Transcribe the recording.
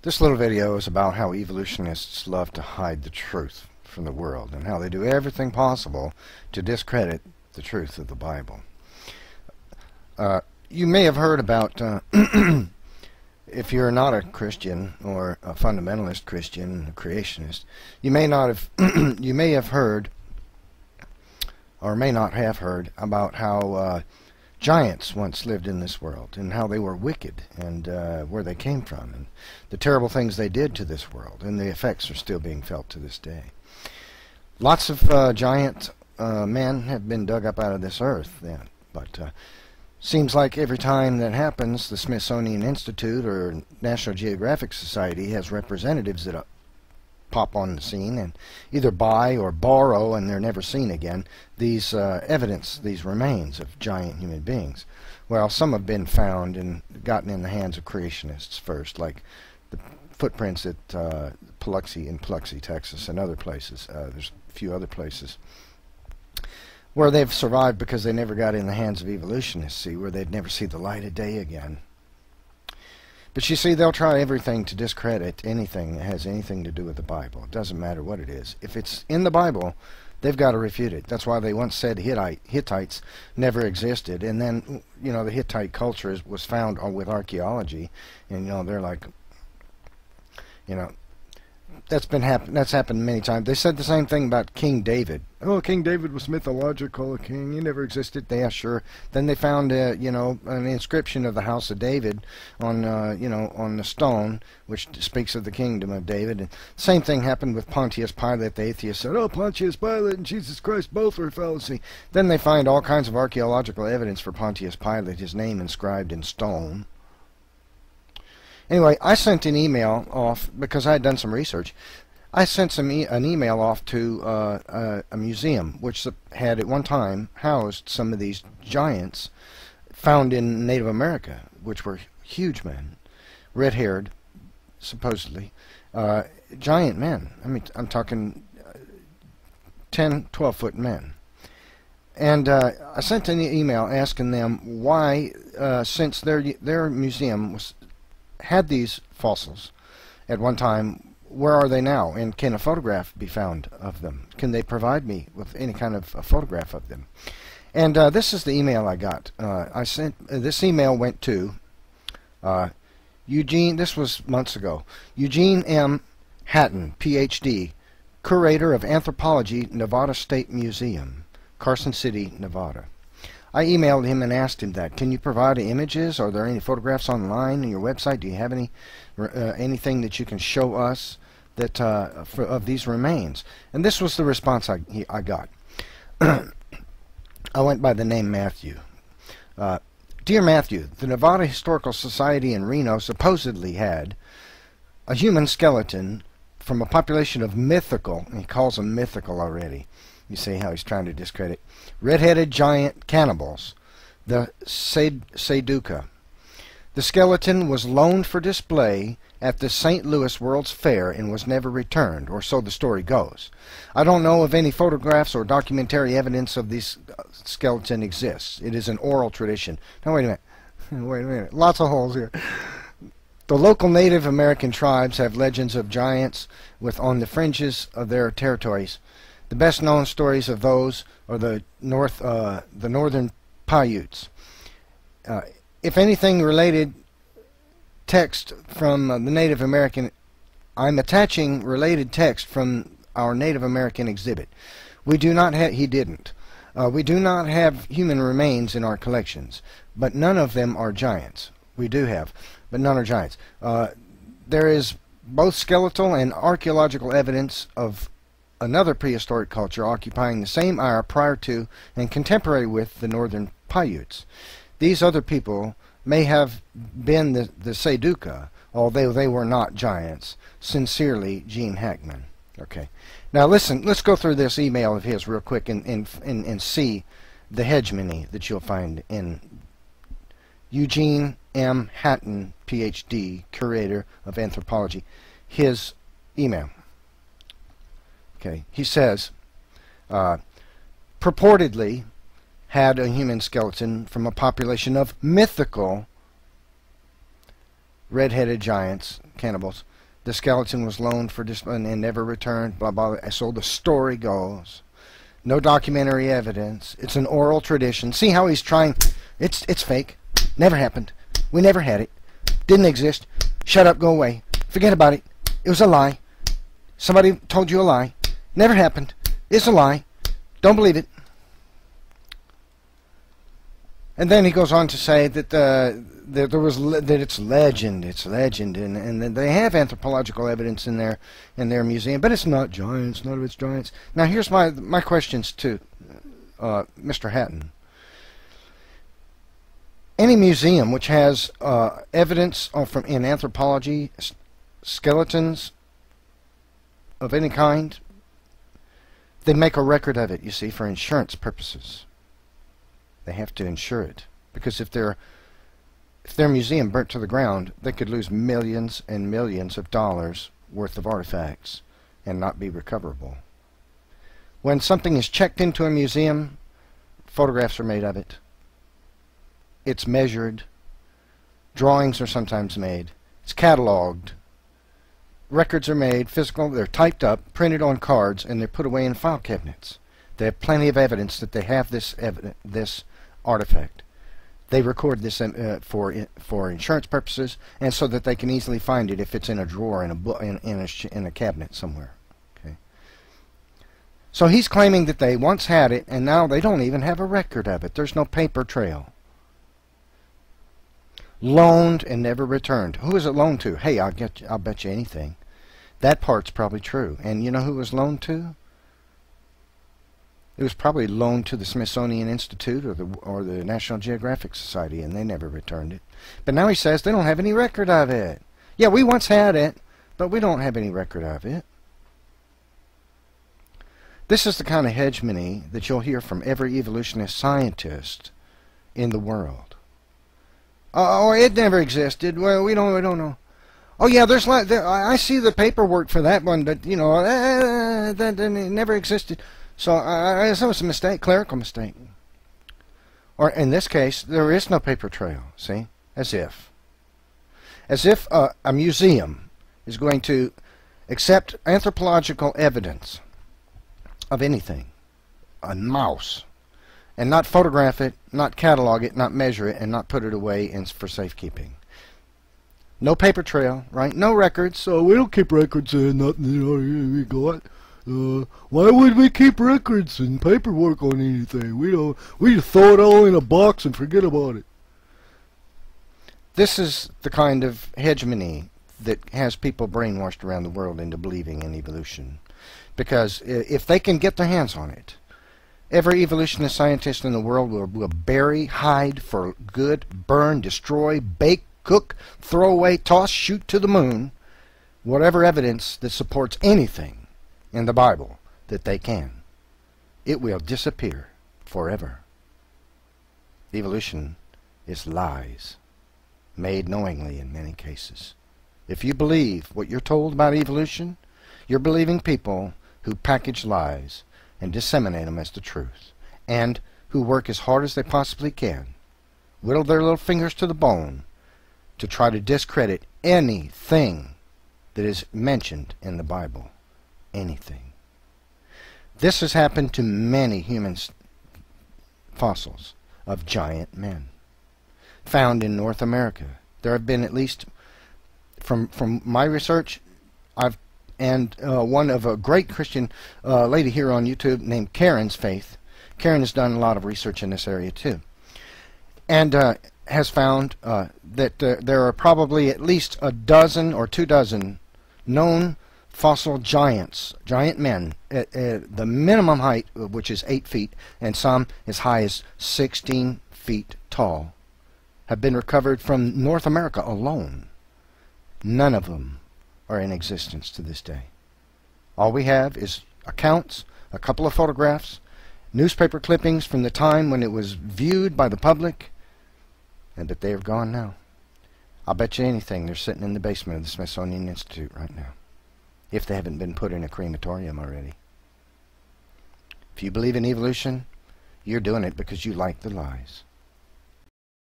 This little video is about how evolutionists love to hide the truth from the world and how they do everything possible to discredit the truth of the Bible. You may have heard about, if you're not a Christian or a fundamentalist Christian, a creationist, you may not have, you may have heard, or may not have heard, about how giants once lived in this world and how they were wicked and where they came from and the terrible things they did to this world, and the effects are still being felt to this day. Lots of giant men have been dug up out of this earth then, but seems like every time that happens, the Smithsonian Institute or National Geographic Society has representatives that pop on the scene and either buy or borrow, and they're never seen again, these evidence, these remains of giant human beings. Well, some have been found and gotten in the hands of creationists first, like the footprints at Biloxi, Texas, and other places. There's a few other places where they've survived because they never got in the hands of evolutionists, see, where they'd never see the light of day again. But you see, they'll try everything to discredit anything that has anything to do with the Bible. It doesn't matter what it is. If it's in the Bible, they've got to refute it. That's why they once said Hittites never existed. And then, you know, the Hittite culture was found with archaeology. And, you know, they're like, you know, that's happened many times. They said the same thing about King David. Oh, King David was mythological, a king. He never existed. Yeah, sure. Then they found, you know, an inscription of the house of David on, you know, on the stone, which speaks of the kingdom of David. And same thing happened with Pontius Pilate. The atheist said, oh, Pontius Pilate and Jesus Christ both are fallacy. Then they find all kinds of archaeological evidence for Pontius Pilate, his name inscribed in stone. Anyway, I sent an email off because I had done some research. I sent an email off to a museum which had at one time housed some of these giants found in Native America, which were huge men, red-haired, supposedly, giant men. I mean, I'm talking 10, 12-foot men. And I sent an email asking them why, since their museum had these fossils at one time, where are they now, and can a photograph be found of them? Can they provide me with any kind of a photograph of them? And this is the email I got. I sent this email went to Eugene. This was months ago. Eugene M. Hatton, Ph.D., curator of anthropology, Nevada State Museum, Carson City, Nevada. I emailed him and asked him that. Can you provide images? Are there any photographs online on your website? Do you have any anything that you can show us that of these remains? And this was the response I got. I went by the name Matthew. Dear Matthew, the Nevada Historical Society in Reno supposedly had a human skeleton from a population of mythical, and he calls them mythical already. You see how he's trying to discredit. Red-headed giant cannibals, the Seduca. The skeleton was loaned for display at the St. Louis World's Fair and was never returned, or so the story goes. I don't know if any photographs or documentary evidence of this skeleton exists. It is an oral tradition. Now wait a minute. Wait a minute. Lots of holes here. The local Native American tribes have legends of giants on the fringes of their territories. The best known stories of those are the northern Paiutes. If anything related text from the Native American, I'm attaching related text from our Native American exhibit. We do not have, he didn't. We do not have human remains in our collections, but none of them are giants. We do have, but none are giants. There is both skeletal and archaeological evidence of another prehistoric culture occupying the same area prior to and contemporary with the northern Paiutes. These other people may have been the Seduca, although they were not giants. Sincerely, Gene Hackman. Okay. Now listen, let's go through this email of his real quick and see the hegemony that you'll find in Eugene M. Hatton, Ph.D., curator of anthropology. His email. Okay. He says, purportedly had a human skeleton from a population of mythical red-headed giants, cannibals. The skeleton was loaned for and never returned, blah, blah. So the story goes. No documentary evidence. It's an oral tradition. See how he's trying. It's fake. Never happened. We never had it. Didn't exist. Shut up, go away. Forget about it. It was a lie. Somebody told you a lie. Never happened. It's a lie. Don't believe it. And then he goes on to say that it's legend, and that they have anthropological evidence in their museum, but it's not giants. None of it's giants. Now here's my questions to Mr. Hatton. Any museum which has evidence in anthropology, skeletons of any kind, they make a record of it, you see, for insurance purposes. They have to insure it, because if their museum burnt to the ground, they could lose millions and millions of dollars worth of artifacts and not be recoverable. When something is checked into a museum, photographs are made of it. It's measured. Drawings are sometimes made. It's cataloged. Records are made, physical, they're typed up, printed on cards, and they're put away in file cabinets. They have plenty of evidence that they have this artifact. They record this for insurance purposes, and so that they can easily find it if it's in a drawer in a cabinet somewhere. Okay. So he's claiming that they once had it, and now they don't even have a record of it. There's no paper trail. Loaned and never returned. Who is it loaned to? Hey, I'll bet you anything. That part's probably true. And you know who it was loaned to? It was probably loaned to the Smithsonian Institute or the National Geographic Society, and they never returned it. But now he says they don't have any record of it. Yeah, we once had it, but we don't have any record of it. This is the kind of hegemony that you'll hear from every evolutionist scientist in the world. Oh, it never existed. Well, we don't know. Oh yeah, I see the paperwork for that one, but you know that never existed. So it was a mistake, clerical mistake. Or in this case, there is no paper trail. See, as if a museum is going to accept anthropological evidence of anything, a mouse, and not photograph it, not catalog it, not measure it, and not put it away for safekeeping. No paper trail, right? No records. So we don't keep records of nothing we got. Why would we keep records and paperwork on anything? We just throw it all in a box and forget about it. This is the kind of hegemony that has people brainwashed around the world into believing in evolution. Because if they can get their hands on it, every evolutionist scientist in the world will bury, hide for good, burn, destroy, bake, cook, throw away, toss, shoot to the moon, whatever evidence that supports anything in the Bible that they can. It will disappear forever. Evolution is lies, made knowingly in many cases. If you believe what you're told about evolution, you're believing people who package lies and disseminate them as the truth, and who work as hard as they possibly can, whittle their little fingers to the bone, to try to discredit anything that is mentioned in the Bible. Anything. This has happened to many human fossils of giant men found in North America. There have been, at least from my research, one of a great Christian lady here on YouTube named Karen's Faith. Karen has done a lot of research in this area too, and has found that there are probably at least a dozen or 24 known fossil giants, giant men, at the minimum height, which is 8 feet, and some as high as 16 feet tall, have been recovered from North America alone. None of them are in existence to this day. All we have is accounts, a couple of photographs, newspaper clippings from the time when it was viewed by the public, but they are gone now. I'll bet you anything they're sitting in the basement of the Smithsonian Institute right now, if they haven't been put in a crematorium already. If you believe in evolution, you're doing it because you like the lies.